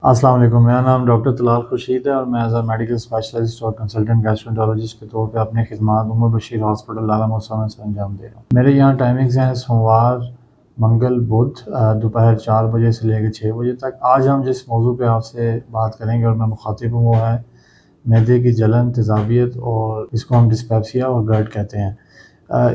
السلام علیکم، میرا نام ڈاکٹر طلال خورشید ہے اور میں ایز اے میڈیکل اسپیشلسٹ اور کنسلٹنٹ گیسٹرونٹرولوجسٹ کے طور پہ اپنی خدمات عمر بشیر ہاسپٹل لالہ موسیٰ میں سے انجام دے رہا ہوں۔ میرے یہاں ٹائمنگز ہیں سوموار، منگل، بدھ دوپہر 4 بجے سے لے کے 6 بجے تک۔ آج ہم جس موضوع پہ آپ سے بات کریں گے اور میں مخاطب ہوں وہ ہے معدے کی جلن، تیزابیت اور اس کو ہم ڈسپیپسیا اور گرڈ کہتے ہیں۔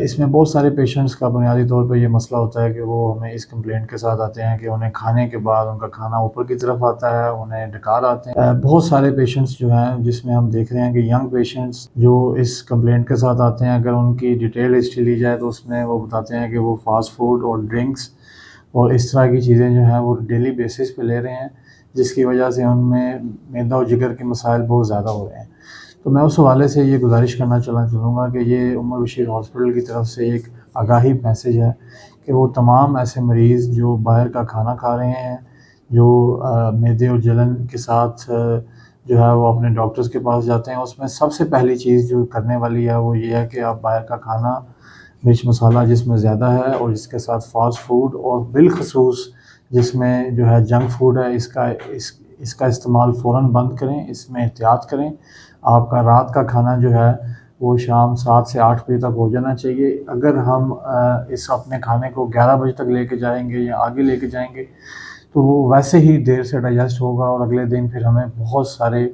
اس میں بہت سارے پیشنٹس کا بنیادی طور پہ یہ مسئلہ ہوتا ہے کہ وہ ہمیں اس کمپلینٹ کے ساتھ آتے ہیں کہ انہیں کھانے کے بعد ان کا کھانا اوپر کی طرف آتا ہے، انہیں ڈکار آتے ہیں۔ بہت سارے پیشنٹس جو ہیں جس میں ہم دیکھ رہے ہیں کہ ینگ پیشنٹس جو اس کمپلینٹ کے ساتھ آتے ہیں، اگر ان کی ڈیٹیل ہسٹری لی جائے تو اس میں وہ بتاتے ہیں کہ وہ فاسٹ فوڈ اور ڈرنکس اور اس طرح کی چیزیں جو ہیں وہ ڈیلی بیسس پہ لے رہے ہیں، جس کی وجہ سے ان میں معدہ و جگر کے مسائل بہت زیادہ ہو رہے ہیں۔ تو میں اس حوالے سے یہ گزارش کرنا چلوں گا کہ یہ عمر بشیر ہاسپٹل کی طرف سے ایک آگاہی میسیج ہے کہ وہ تمام ایسے مریض جو باہر کا کھانا کھا رہے ہیں، جو معدے اور جلن کے ساتھ جو ہے وہ اپنے ڈاکٹرز کے پاس جاتے ہیں، اس میں سب سے پہلی چیز جو کرنے والی ہے وہ یہ ہے کہ آپ باہر کا کھانا، مرچ مسالہ جس میں زیادہ ہے اور جس کے ساتھ فاسٹ فوڈ اور بالخصوص جس میں جو ہے جنک فوڈ ہے، اس کا استعمال فوراً بند کریں، اس میں احتیاط کریں۔ آپ کا رات کا کھانا جو ہے وہ شام 7 سے 8 بجے تک ہو جانا چاہیے۔ اگر ہم اس اپنے کھانے کو 11 بجے تک لے کے جائیں گے یا آگے لے کے جائیں گے تو وہ ویسے ہی دیر سے ڈائجسٹ ہوگا اور اگلے دن پھر ہمیں بہت سارے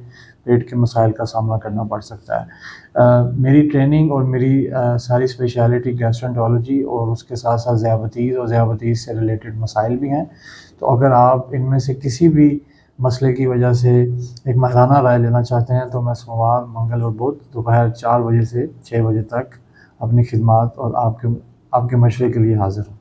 پیٹ کے مسائل کا سامنا کرنا پڑ سکتا ہے۔ میری ٹریننگ اور میری ساری اسپیشلٹی گیسٹرونٹرولوجی اور اس کے ساتھ ساتھ ذیابطیس اور ذیابطیس سے ریلیٹڈ مسائل بھی ہیں۔ تو اگر آپ ان میں سے کسی بھی مسئلے کی وجہ سے ایک ماہرانہ رائے لینا چاہتے ہیں تو میں سوموار، منگل اور بدھ دوپہر 4 بجے سے 6 بجے تک اپنی خدمات اور آپ کے مشورے کے لیے حاضر ہوں۔